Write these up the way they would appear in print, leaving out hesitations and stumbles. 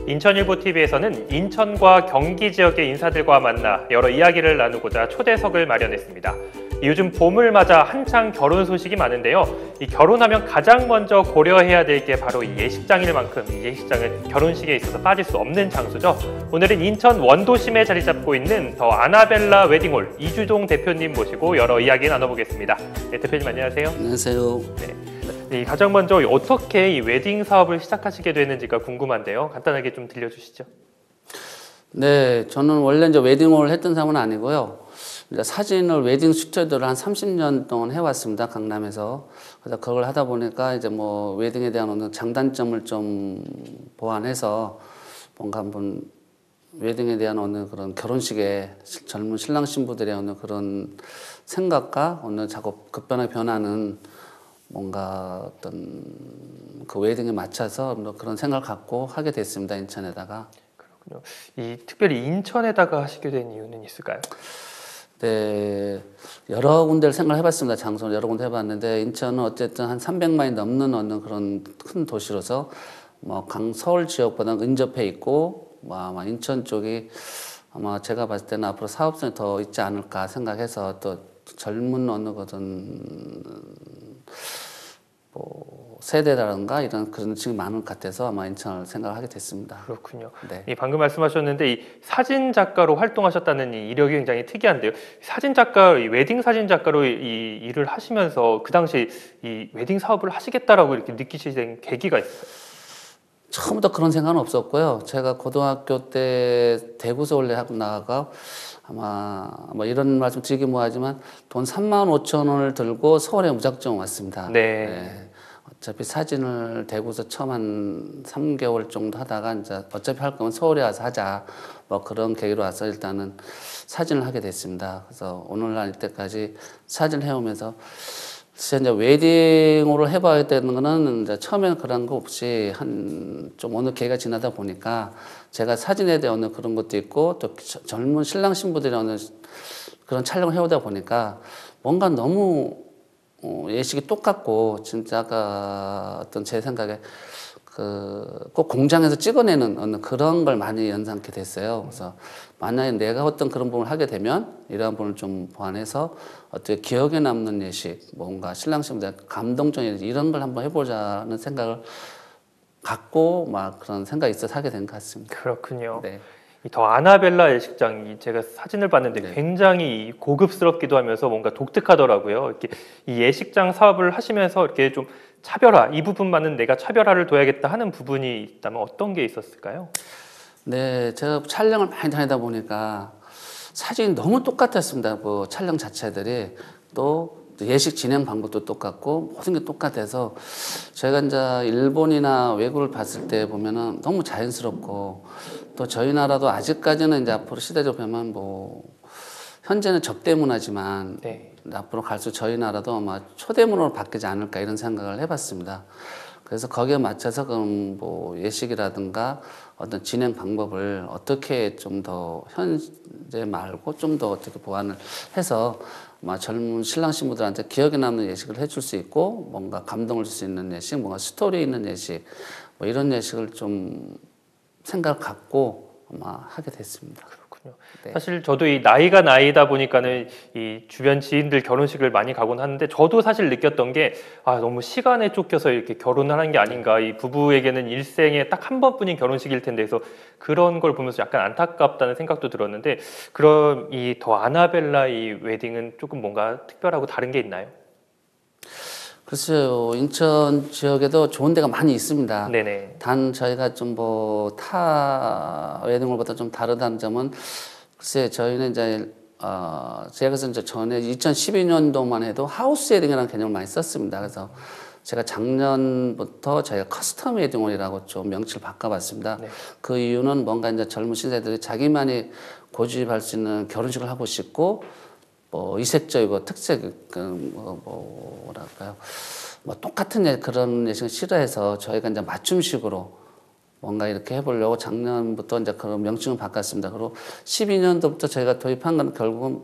인천일보TV에서는 인천과 경기 지역의 인사들과 만나 여러 이야기를 나누고자 초대석을 마련했습니다. 요즘 봄을 맞아 한창 결혼 소식이 많은데요. 이 결혼하면 가장 먼저 고려해야 될 게 바로 이 예식장일 만큼 이 예식장은 결혼식에 있어서 빠질 수 없는 장소죠. 오늘은 인천 원도심에 자리 잡고 있는 더 아나벨라 웨딩홀 이주동 대표님 모시고 여러 이야기 나눠보겠습니다. 네, 대표님 안녕하세요. 안녕하세요. 네, 가장 먼저 어떻게 이 웨딩 사업을 시작하시게 됐는지가 궁금한데요. 간단하게 좀 들려주시죠. 네, 저는 원래 이제 웨딩홀을 했던 사람은 아니고요. 이제 사진을 웨딩 스튜디오를 한 30년 동안 해왔습니다. 강남에서. 그래서 그걸 하다 보니까 이제 뭐 웨딩에 대한 어느 장단점을 좀 보완해서 뭔가 한번 웨딩에 대한 어느 그런 결혼식에 젊은 신랑 신부들의 어느 그런 생각과 어느 자꾸 급변하게 변하는 뭔가 어떤 그 웨딩에 맞춰서 그런 생각을 갖고 하게 됐습니다. 인천에다가. 그렇군요. 이 특별히 인천에다가 하시게 된 이유는 있을까요? 네, 여러 군데를 생각을 해봤습니다. 장소를 여러 군데 해봤는데 인천은 어쨌든 한 300만이 넘는 어느 그런 큰 도시로서 뭐 서울 지역보다는 근접해 있고 뭐 아마 인천 쪽이 아마 제가 봤을 때는 앞으로 사업성이 더 있지 않을까 생각해서 또 젊은 어느 것은 뭐 세대라든가 이런 그런 층이 많은 것 같아서 아마 인천을 생각하게 됐습니다. 그렇군요. 네. 방금 말씀하셨는데 이 사진 작가로 활동하셨다는 이 이력이 굉장히 특이한데요. 사진 작가, 이 웨딩 사진 작가로 이 일을 하시면서 그 당시 이 웨딩 사업을 하시겠다라고 이렇게 느끼시는 계기가 있어요? 처음부터 그런 생각은 없었고요. 제가 고등학교 때 대구서 원래 하고 나가고 아마 뭐 이런 말씀 드리기 뭐하지만 돈 3만 5천 원을 들고 서울에 무작정 왔습니다. 네. 네. 어차피 사진을 대구서 처음 한 3개월 정도 하다가 이제 어차피 할 거면 서울에 와서 하자. 뭐 그런 계기로 와서 일단은 사진을 하게 됐습니다. 그래서 오늘날 이때까지 사진을 해오면서 이제 웨딩으로 해봐야 되는 거는 이제 처음에는 그런 거 없이 좀 어느 계기가 지나다 보니까 제가 사진에 대한 어느 그런 것도 있고 또 젊은 신랑 신부들이 어느 그런 촬영을 해오다 보니까 뭔가 너무 예식이 똑같고 진짜가 어떤 제 생각에 꼭 공장에서 찍어내는 어느 그런 걸 많이 연상케 됐어요. 그래서 만약에 내가 어떤 그런 부분을 하게 되면 이러한 부분을 좀 보완해서 어떻게 기억에 남는 예식, 뭔가 신랑 신부들 감동적인 예식 이런 걸 한번 해보자는 생각을 갖고 막 그런 생각이 있어서 하게 된 것 같습니다. 그렇군요. 네. 이 더 아나벨라 예식장 제가 사진을 봤는데 네. 굉장히 고급스럽기도 하면서 뭔가 독특하더라고요. 이렇게 이 예식장 사업을 하시면서 이렇게 좀 차별화, 이 부분만은 내가 차별화를 둬야겠다 하는 부분이 있다면 어떤 게 있었을까요? 네, 제가 촬영을 많이 다니다 보니까 사진이 너무 똑같았습니다. 뭐 촬영 자체들이 또 예식 진행 방법도 똑같고 모든 게 똑같아서 제가 이제 일본이나 외국을 봤을 때 보면은 너무 자연스럽고 또 저희 나라도 아직까지는 이제 앞으로 시대적으로 보면 뭐 현재는 접대 문화지만 네. 앞으로 갈수록 저희 나라도 아마 초대문화로 바뀌지 않을까 이런 생각을 해봤습니다. 그래서 거기에 맞춰서 그럼 뭐 예식이라든가 어떤 진행 방법을 어떻게 좀 더 현재 말고 좀 더 어떻게 보완을 해서 아마 젊은 신랑 신부들한테 기억에 남는 예식을 해줄 수 있고 뭔가 감동을 줄 수 있는 예식, 뭔가 스토리 있는 예식 뭐 이런 예식을 좀 생각을 갖고 아마 하게 됐습니다. 그렇군요. 네. 사실 저도 이 나이가 나이다 보니까는 이 주변 지인들 결혼식을 많이 가곤 하는데 저도 사실 느꼈던 게 너무 시간에 쫓겨서 이렇게 결혼을 하는 게 아닌가. 이 부부에게는 일생에 딱 한 번뿐인 결혼식일 텐데 그래서 그런 걸 보면서 약간 안타깝다는 생각도 들었는데 그럼 이 더 아나벨라 이 웨딩은 조금 뭔가 특별하고 다른 게 있나요? 글쎄요, 인천 지역에도 좋은 데가 많이 있습니다. 네네. 단 저희가 좀 뭐 타 웨딩홀보다 좀 다르다는 점은 글쎄 저희는 이제 제가 그래서 이제 전에 2012년도만 해도 하우스 웨딩이라는 개념을 많이 썼습니다. 그래서 제가 작년부터 저희가 커스텀 웨딩홀이라고 좀 명칭을 바꿔봤습니다. 네. 그 이유는 뭔가 이제 젊은 신세들이 자기만이 고집할 수 있는 결혼식을 하고 싶고 뭐 이색적이고 특색 뭐랄까요 뭐 똑같은 그런 예식을 싫어해서 저희가 이제 맞춤식으로 뭔가 이렇게 해보려고 작년부터 이제 그런 명칭을 바꿨습니다. 그리고 12년도부터 저희가 도입한 건 결국은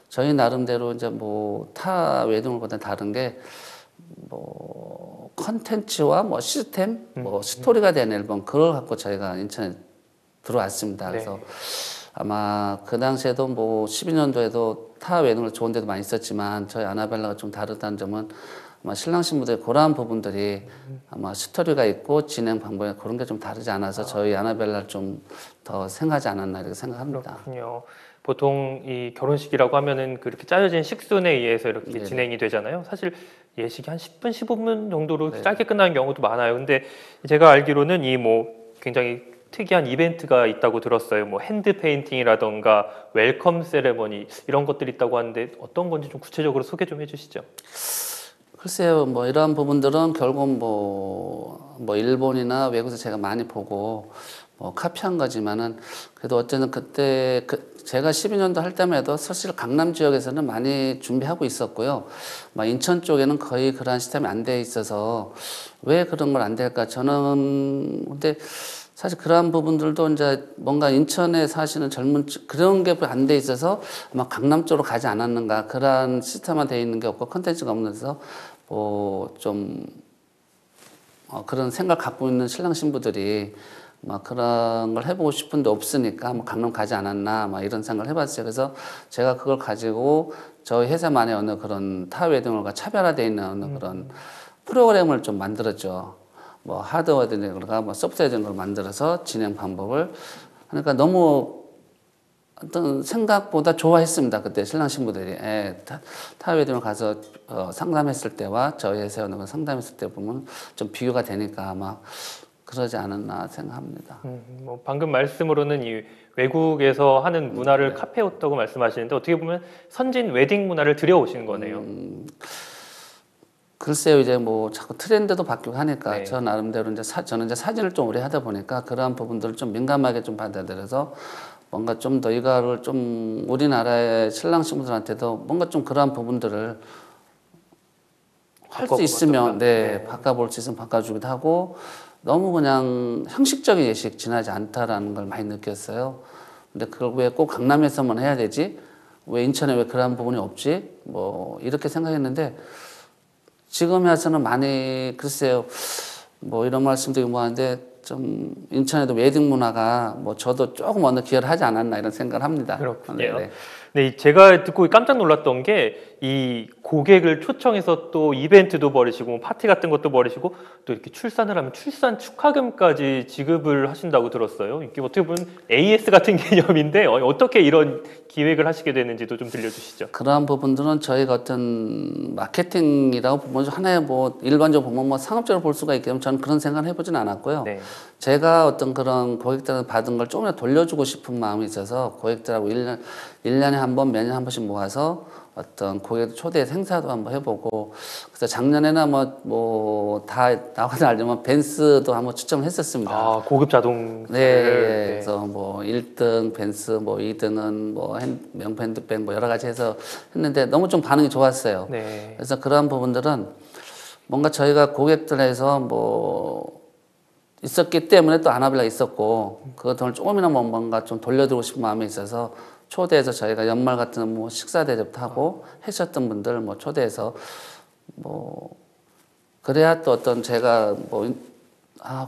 저희 나름대로 이제 뭐 타 웨딩홀보다 다른 게 뭐 컨텐츠와 뭐 시스템, 뭐 스토리가 된 앨범 그걸 갖고 저희가 인천에 들어왔습니다. 그래서 아마 그 당시에도 뭐 12년도에도 타 외능을 좋은 데도 많이 있었지만 저희 아나벨라가 좀 다르다는 점은 아마 신랑 신부들의 그러한 부분들이 아마 스토리가 있고 진행 방법이 그런 게 좀 다르지 않아서 저희 아나벨라를 좀 더 생각하지 않았나 이렇게 생각합니다. 그렇군요. 보통 이 결혼식이라고 하면은 그렇게 짜여진 식순에 의해서 이렇게 네네. 진행이 되잖아요. 사실 예식이 한 10분, 15분 정도로 네. 짧게 끝나는 경우도 많아요. 근데 제가 알기로는 이 뭐 굉장히 특이한 이벤트가 있다고 들었어요. 뭐 핸드 페인팅이라던가 웰컴 세레머니 이런 것들이 있다고 하는데 어떤 건지 좀 구체적으로 소개 좀 해주시죠. 글쎄요, 뭐 이러한 부분들은 결국 뭐 일본이나 외국에서 제가 많이 보고 뭐 카피한 거지만은 그래도 어쨌든 그때 제가 12년도 할 때만 해도 사실 강남 지역에서는 많이 준비하고 있었고요. 막 인천 쪽에는 거의 그러한 시스템이 안 돼 있어서 왜 그런 걸 안 될까? 저는 근데 사실 그러한 부분들도 이제 뭔가 인천에 사시는 젊은 그런 게 안 돼 있어서 아마 강남 쪽으로 가지 않았는가 그러한 시스템화 돼 있는 게 없고 컨텐츠가 없는데서 뭐좀 그런 생각 갖고 있는 신랑 신부들이 막 그런 걸 해보고 싶은데 없으니까 뭐 강남 가지 않았나 막 이런 생각을 해봤어요. 그래서 제가 그걸 가지고 저희 회사만의 어느 그런 타 웨딩홀과 차별화되어 있는 어느 그런 프로그램을 좀 만들었죠. 뭐 하드웨어든가 뭐 소프트웨어든 걸 만들어서 진행 방법을 그러니까 너무 어떤 생각보다 좋아했습니다. 그때 신랑 신부들이 타 웨딩홀 가서 상담했을 때와 저희 회사에 상담했을 때 보면 좀 비교가 되니까 아마 그러지 않았나 생각합니다. 뭐 방금 말씀으로는 이 외국에서 하는 문화를 카피했다고 말씀하시는데 어떻게 보면 선진 웨딩 문화를 들여오신 거네요. 글쎄요, 이제 뭐 자꾸 트렌드도 바뀌고 하니까 네. 저 나름대로 이제 저는 이제 사진을 좀 오래 하다 보니까 그러한 부분들을 좀 민감하게 좀 받아들여서 뭔가 좀 더 이거를 좀 우리나라의 신랑 신부들한테도 뭔가 좀 그러한 부분들을 할 수 있으면 바꿔볼 수 있으면 바꿔주기도 하고 너무 그냥 형식적인 예식 지나지 않다라는 걸 많이 느꼈어요. 근데 그걸 왜 꼭 강남에서만 해야 되지? 왜 인천에 왜 그런 부분이 없지? 뭐 이렇게 생각했는데 지금에 와서는 많이 글쎄요. 뭐 이런 말씀드리기 뭐한데 좀 인천에도 웨딩 문화가 뭐 저도 조금 어느 기여를 하지 않았나 이런 생각을 합니다. 그렇군요. 네네. 네, 제가 듣고 깜짝 놀랐던 게 이 고객을 초청해서 또 이벤트도 벌이시고 파티 같은 것도 벌이시고 또 이렇게 출산을 하면 출산 축하금까지 지급을 하신다고 들었어요. 이게 어떻게 보면 AS 같은 개념인데 어떻게 이런 기획을 하시게 되는지도 좀 들려주시죠. 그러한 부분들은 저희가 어떤 마케팅이라고 보면 하나의 뭐 일반적으로 보면 뭐 상업적으로 볼 수가 있겠지만 저는 그런 생각을 해보진 않았고요. 네. 제가 어떤 그런 고객들한테 받은 걸 조금이라도 돌려주고 싶은 마음이 있어서 고객들하고 1년에 한 번, 매년 한 번씩 모아서 어떤 고객 초대 행사도 한번 해보고 그래서 작년에는 뭐 다 나와서 알지만 벤츠도 한번 추첨을 했었습니다. 아, 고급 자동차를. 네. 그래서 뭐 1등 벤츠, 뭐 2등은 뭐 명품 핸드백 뭐 여러 가지 해서 했는데 너무 좀 반응이 좋았어요. 네. 그래서 그러한 부분들은 뭔가 저희가 고객들에서 뭐 있었기 때문에 또 아나벨라 있었고 그 돈을 조금이나 뭔가 좀 돌려드리고 싶은 마음이 있어서 초대해서 저희가 연말 같은 뭐 식사 대접도 하고 하셨던 분들 뭐 초대해서 뭐 그래야 또 어떤 제가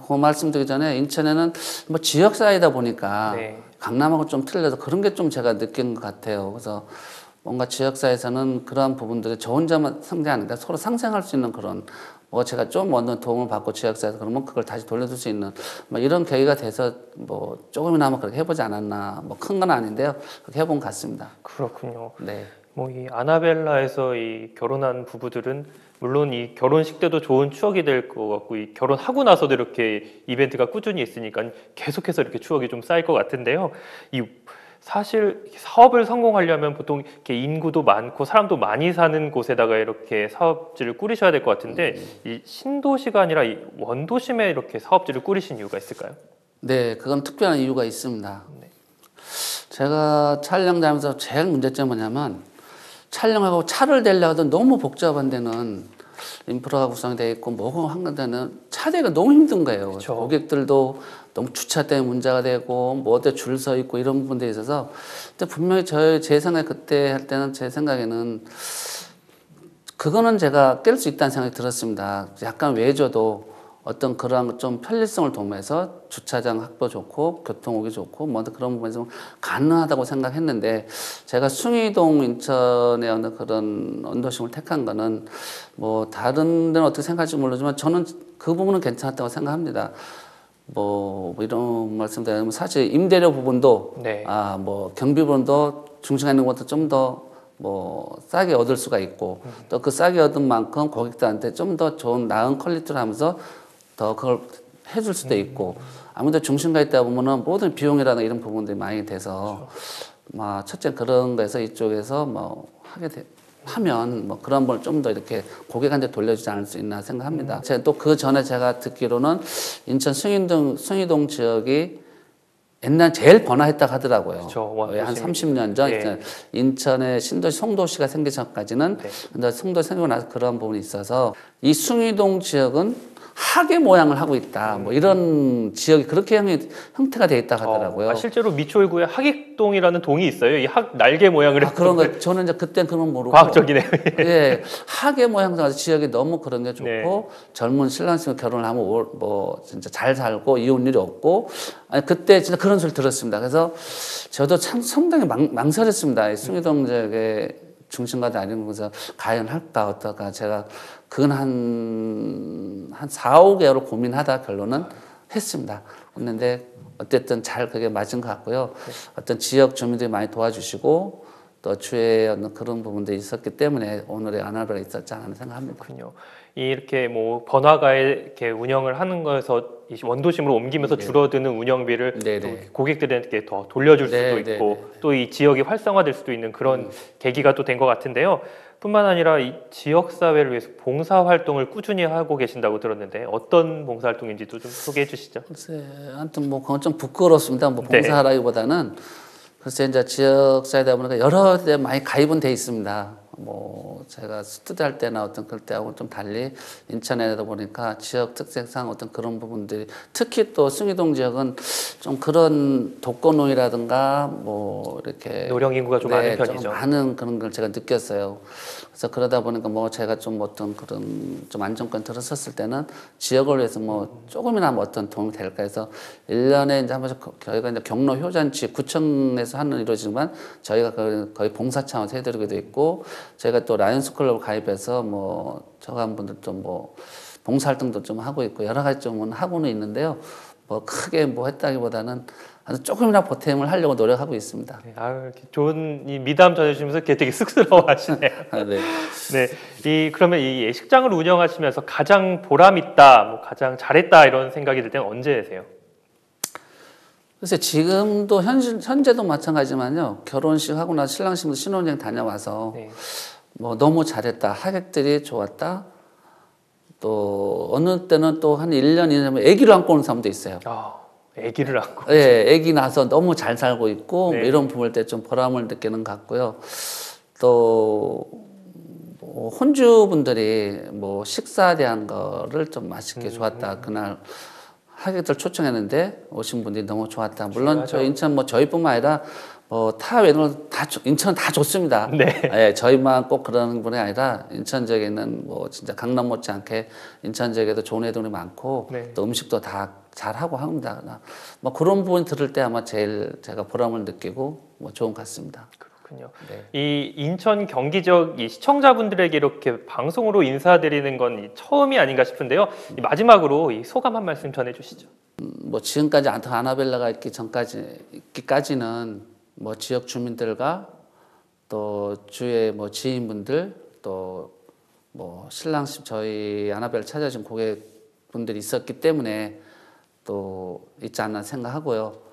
그 말씀드리기 전에 인천에는 뭐 지역사회다 보니까 네. 강남하고 좀 틀려서 그런 게 좀 제가 느낀 것 같아요. 그래서 뭔가 지역사회에서는 그러한 부분들이 저 혼자만 상생하는데 서로 상생할 수 있는 그런 뭐 제가 좀 어느 도움을 받고 지역사회에서 그러면 그걸 다시 돌려줄 수 있는 뭐 이런 계기가 돼서 뭐 조금이나마 그렇게 해보지 않았나 뭐 큰 건 아닌데요. 그렇게 해본 것 같습니다. 그렇군요. 네. 뭐 이 아나벨라에서 이 결혼한 부부들은 물론 이 결혼식 때도 좋은 추억이 될 것 같고 이 결혼하고 나서도 이렇게 이벤트가 꾸준히 있으니까 계속해서 이렇게 추억이 좀 쌓일 것 같은데요. 이 사실 사업을 성공하려면 보통 이렇게 인구도 많고 사람도 많이 사는 곳에다가 이렇게 사업지를 꾸리셔야 될 것 같은데 이 신도시가 아니라 이 원도심에 이렇게 사업지를 꾸리신 이유가 있을까요? 네, 그건 특별한 이유가 있습니다. 네. 제가 촬영장에서 제일 문제점이 뭐냐면 촬영하고 차를 대려고 해도 너무 복잡한 데는 인프라가 구성되어 있고 뭐고 한 데는 차 대기가 너무 힘든 거예요. 그쵸. 고객들도 너무 주차 때문에 문제가 되고 뭐 어디 줄 서 있고 이런 부분들에 있어서 근데 분명히 제 생각에 그때 할 때는 제 생각에는 그거는 제가 깰 수 있다는 생각이 들었습니다. 약간 외줘도 어떤 그런 좀 편리성을 도모해서 주차장 확보 좋고 교통 오기 좋고 뭐 그런 부분에서 가능하다고 생각했는데 제가 숭이동 인천의 어느 그런 언도심을 택한 거는 뭐 다른 데는 어떻게 생각할지 모르지만 저는 그 부분은 괜찮았다고 생각합니다. 뭐 이런 말씀드리면 사실 임대료 부분도 네. 뭐 경비 부분도 중심에 있는 것도 좀 더 뭐 싸게 얻을 수가 있고 또 그 싸게 얻은 만큼 고객들한테 좀 더 좋은 나은 퀄리티를 하면서 더 그걸 해줄 수도 있고 아무래도 중심가 있다 보면은 모든 비용이라는 이런 부분들이 많이 돼서 뭐 첫째 그런 거에서 이쪽에서 뭐 하면 뭐 그런 걸 좀 더 이렇게 고객한테 돌려주지 않을 수 있나 생각합니다. 제가 또 그 전에 제가 듣기로는 인천 숭이동 지역이 옛날 제일 번화했다고 하더라고요. 그렇죠. 한 30년 전 예. 인천의 신도시 송도시가 생기기 전까지는 근데 송도 생기고 나서 그런 부분이 있어서 이 숭이동 지역은 하계 모양을 하고 있다. 뭐 이런 지역이 그렇게 형태가 돼 있다 하더라고요. 실제로 미추홀구에 하객동이라는 동이 있어요. 이 날개 모양을 해서 그런 거 저는 이제 그때는 그런 거 모르고 과학적이네요. 예, 하계 모양상 지역이 너무 그런 게 좋고 네. 젊은 신랑媳婦결혼을 하면 뭐 진짜 잘 살고 이혼율이 없고 아니 그때 진짜 그런 소리 들었습니다. 그래서 저도 참 상당히 망설였습니다. 이 숭이동 지역의 중심가도 아닌 곳에서 과연 할까 어떨까 제가 그건 한 4, 5개월을 고민하다 결론은 했습니다. 했는데 어쨌든 잘 그게 맞은 것 같고요. 어떤 지역 주민들이 많이 도와주시고 또 주위에 어떤 그런 부분들이 있었기 때문에 오늘의 아나벨이 있었지 않나 생각합니다. 그렇군요. 이렇게 뭐 번화가에 이렇게 운영을 하는 거에서 원도심으로 옮기면서 줄어드는 운영비를 또 고객들에게 더 돌려줄 수도 있고 또 이 지역이 활성화될 수도 있는 그런 계기가 또 된 것 같은데요. 뿐만 아니라 이 지역 사회를 위해서 봉사 활동을 꾸준히 하고 계신다고 들었는데 어떤 봉사 활동인지도 좀 소개해 주시죠. 글쎄, 아무튼 뭐 그건 좀 부끄럽습니다. 뭐 봉사하라기보다는 글쎄 이제 지역 사회다 보니까 여러 데 많이 가입은 돼 있습니다. 뭐 제가 스튜디 할 때나 어떤 그럴 때하고는 좀 달리 인천에다 보니까 지역 특색상 어떤 그런 부분들이 특히 또 숭이동 지역은 좀 그런 독거노인이라든가 뭐 이렇게 노령 인구가 좀 많은 편이죠. 좀 많은 그런 걸 제가 느꼈어요. 그래서 그러다 보니까 뭐 제가 좀 어떤 그런 좀 안정권 들었었을 때는 지역을 위해서 뭐 조금이나 뭐 어떤 도움이 될까 해서 1년에 이제 한 번씩 저희가 이제 경로 효잔치 구청에서 하는 이루어지지만 저희가 거의 봉사 차원에서 해드리기도 있고 저희가 또 라이언스 클럽 가입해서 뭐 저한 분들도 뭐 봉사활동도 좀 하고 있고 여러 가지 좀 하고는 있는데요. 뭐 크게 뭐 했다기보다는 아주 조금이나 보탬을 하려고 노력하고 있습니다. 이렇게 좋은 이 미담 전해주시면서 되게 쑥스러워하시네요. 네. 네. 그러면 이 예식장을 운영하시면서 가장 보람 있다, 뭐 가장 잘했다 이런 생각이 들 때는 언제세요? 글쎄 지금도 현재도 마찬가지지만요. 결혼식 하고 나서 신랑신부 신혼여행 다녀와서 뭐 너무 잘했다, 하객들이 좋았다. 또 어느 때는 또 한 1년, 2년 아기를 안고 오는 사람도 있어요. 아기를 안고? 네, 아기 낳아서 너무 잘 살고 있고 뭐 이런 부분일 때 좀 보람을 느끼는 것 같고요. 또 뭐 혼주분들이 뭐 식사에 대한 거를 좀 맛있게 좋았다. 그날 하객들 초청했는데 오신 분들이 너무 좋았다. 물론 저 인천 뭐 저희뿐만 아니라 뭐 타 외에는 다 인천은 다 좋습니다. 네, 저희만 꼭 그러는 분이 아니라 인천 지역에 있는 뭐 진짜 강남 못지않게 인천 지역에도 좋은 애들이 많고 또 음식도 다 잘하고 합니다. 뭐 그런 부분 들을 때 아마 제일 제가 보람을 느끼고 뭐 좋은 것 같습니다. 그렇군요. 이 인천 경기 지역 이 시청자분들에게 이렇게 방송으로 인사드리는 건 처음이 아닌가 싶은데요. 마지막으로 이 소감 한 말씀 전해주시죠. 뭐 지금까지 아나벨라가 있기까지는 뭐 지역 주민들과 또 주위의 뭐 지인분들 또 뭐 신랑집 저희 아나벨 찾아준 고객분들이 있었기 때문에 또 있지 않나 생각하고요.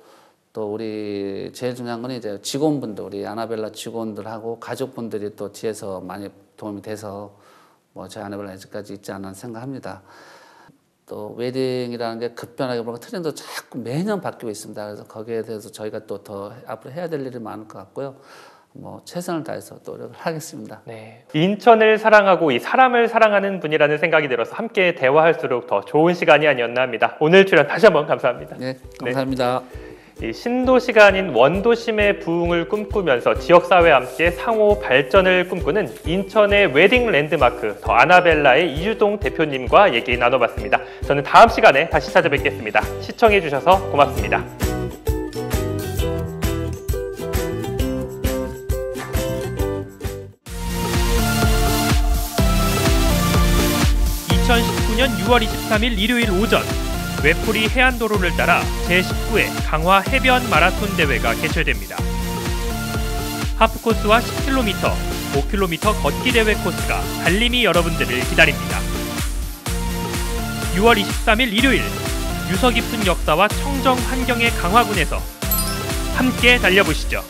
또 우리 제일 중요한 건 이제 직원분들, 우리 아나벨라 직원들하고 가족분들이 또 뒤에서 많이 도움이 돼서 뭐 저희 아나벨라 아직까지 있지 않나 생각합니다. 또 웨딩이라는 게 급변하게 보니까 트렌드도 자꾸 매년 바뀌고 있습니다. 그래서 거기에 대해서 저희가 또 더 앞으로 해야 될 일이 많을 것 같고요. 뭐 최선을 다해서 노력을 하겠습니다. 네, 인천을 사랑하고 이 사람을 사랑하는 분이라는 생각이 들어서 함께 대화할수록 더 좋은 시간이 아니었나 합니다. 오늘 출연 다시 한번 감사합니다. 네, 감사합니다. 이 신도시가 아닌 원도심의 부흥을 꿈꾸면서 지역사회와 함께 상호 발전을 꿈꾸는 인천의 웨딩 랜드마크 더 아나벨라의 이주동 대표님과 얘기 나눠봤습니다. 저는 다음 시간에 다시 찾아뵙겠습니다. 시청해주셔서 고맙습니다. 2019년 6월 23일 일요일 오전 외풀이 해안도로를 따라 제19회 강화 해변 마라톤 대회가 개최됩니다. 하프코스와 10km, 5km 걷기 대회 코스가 달림이 여러분들을 기다립니다. 6월 23일 일요일 유서 깊은 역사와 청정 환경의 강화군에서 함께 달려보시죠.